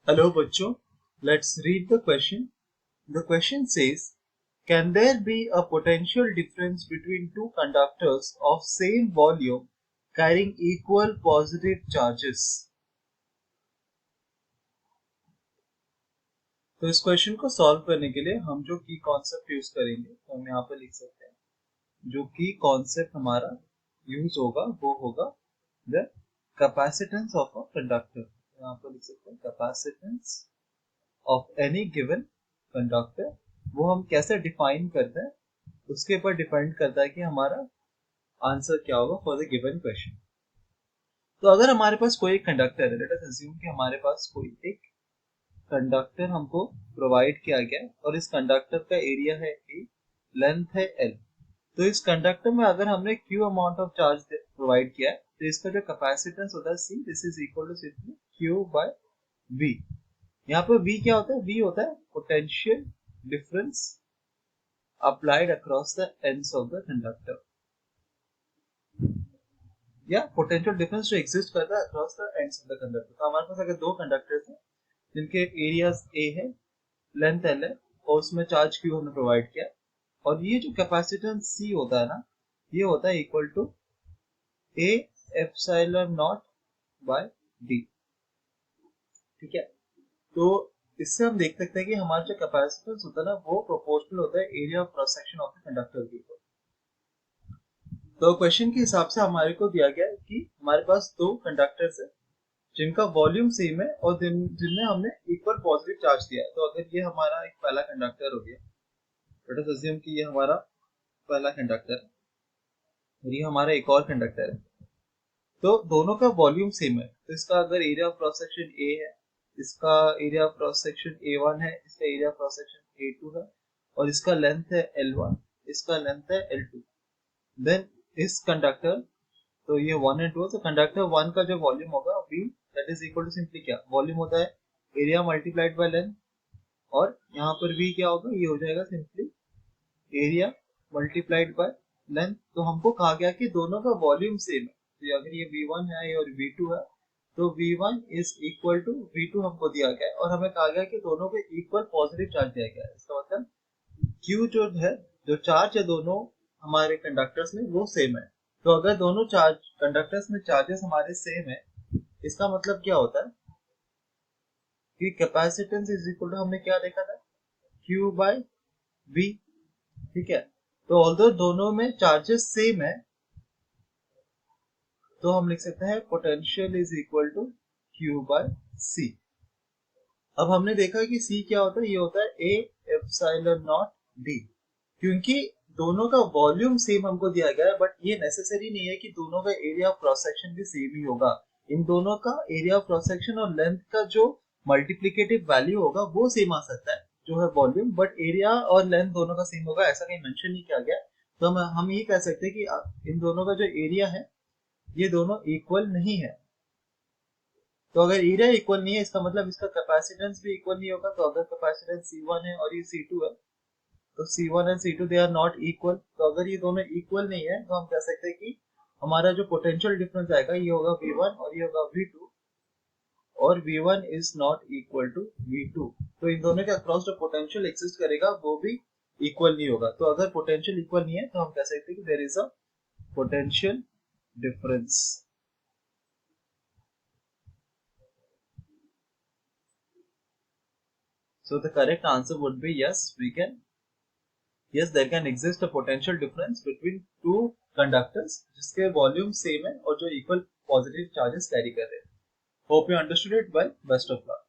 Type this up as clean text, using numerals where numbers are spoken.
Hello बच्चों, let's read the question. The question says, can there be a potential difference between two conductors of same volume carrying equal positive charges? तो इस question को solve करने के लिए हम जो की कॉन्सेप्ट यूज करेंगे तो हम यहाँ पर लिख सकते हैं जो की कॉन्सेप्ट हमारा यूज होगा वो होगा the capacitance of a conductor. यहाँ पर लिख सकते हैं capacitance of any given conductor. वो हम कैसे डिफाइन करते हैं उसके ऊपर डिपेंड करता है कि हमारा आंसर क्या होगा फॉर द गिवन क्वेश्चन। तो अगर हमारे पास कोई एक कंडक्टर है, लेट अस अज्यूम कि हमारे पास कोई एक कंडक्टर हमको प्रोवाइड किया गया है और इस कंडक्टर का एरिया है ए, लेंथ है एल। तो इस कंडक्टर में अगर हमने Q amount of charge provide किया है तो इसका जो कैपेसिटेंस होता है C, this is equal to simply Q by V. यहाँ पर V क्या होता है? V होता है potential difference applied across the ends of the conductor, या पोटेंशियल डिफरेंस जो एग्जिस्ट करता है across the ends of the conductor. तो हमारे पास अगर दो कंडक्टर्स हैं जिनके एरियाज A है, लेंथ L है और उसमें चार्ज Q हमने प्रोवाइड किया, और ये जो कैपेसिटेंस C होता है ना, ये होता है equal to A epsilon not by D। ठीक है, तो इससे हम देख सकते हैं कि हमारा जो कैपेसिटेंस होता है ना वो प्रोपोर्शनल होता है area of cross section of the conductor के ऊपर। तो क्वेश्चन के हिसाब से हमारे को दिया गया है कि हमारे पास दो कंडक्टर्स है जिनका वॉल्यूम सेम है और जिनमें हमने इक्वल पॉजिटिव चार्ज दिया है। तो अगर ये हमारा एक पहला कंडक्टर हो गया, लेट अस अज्यूम कि ये हमारा पहला कंडक्टर है और ये हमारा एक और कंडक्टर है, तो दोनों का वॉल्यूम सेम है। तो इसका अगर area of cross section A है, इसका area of cross section A1 है, इसका area of cross section A2 है, और इसका लेंथ है L1, इसका लेंथ है L2। देन इस कंडक्टर, तो ये 1 एंड 2 है, तो कंडक्टर 1 का जो वॉल्यूम होगा V, that is equal to simply क्या, वॉल्यूम होता है एरिया मल्टीप्लाइड बाय लेंथ, और यहाँ पर V क्या होगा, ये हो जाएगा simply area multiplied by length. तो हमको कहा गया कि दोनों का वॉल्यूम सेम है, तो अगर ये V1 है और V2 है तो V1 is equal to V2 हमको दिया गया है, और हमें कहा गया कि दोनों को इक्वल पॉजिटिव चार्ज दिया गया है। इसका मतलब Q जो है, जो चार्ज है दोनों हमारे कंडक्टर्स में वो सेम है। तो अगर दोनों चार्ज कंडक्टर्स में चार्जेस हमारे सेम है, इसका मतलब क्या होता है कि कैपेसिटेंस इज इक्वल टू, हमने क्या देखा था, Q बाय V। ठीक है, तो ऑल्दो दोनों में चार्जेस सेम है तो हम लिख सकते हैं potential is equal to Q बाय C। अब हमने देखा कि C क्या होता है, ये होता है A एप्सिलॉन नॉट D। क्योंकि दोनों का वॉल्यूम सेम हमको दिया गया है, बट ये नेसेसरी नहीं है कि दोनों का एरिया ऑफ क्रॉस सेक्शन भी सेम ही होगा। इन दोनों का एरिया ऑफ क्रॉस सेक्शन और लेंथ का जो मल्टीप्लिकेटिव वैल्यू होगा वो सेम आ सकता है जो है वॉल्यूम, बट एरिया और लेंथ दोनों का सेम होगा ऐसा कहीं मेंशन नहीं किया गया। तो हम ये कह सकते हैं कि इन दोनों का जो एरिया है ये दोनों इक्वल नहीं है। तो अगर एरिया इक्वल नहीं है इसका मतलब इसका कैपेसिटेंस भी इक्वल नहीं होगा। तो अगर कैपेसिटेंस C1 है और ये C2 है तो C1 and C2 they are not equal. तो अगर ये दोनों इक्वल नहीं है तो हम कह सकते हैं कि हमारा जो पोटेंशियल डिफरेंस आएगा ये होगा V1 और ये होगा V2, और V1 is not equal to V2। तो इन दोनों के अक्रॉस जो पोटेंशियल एक्सिस्ट करेगा वो भी इक्वल नहीं होगा। तो अगर पोटेंशियल इक्वल नहीं है तो हम कह सकते हैं कि there is a potential difference. So the correct answer would be yes, there can exist a potential difference between two conductors जिसके वॉल्यूम सेम है और जो इक्वल पॉजिटिव चार्जेस कैरी कर रहे हैं। Hope you understood it well. Best of luck.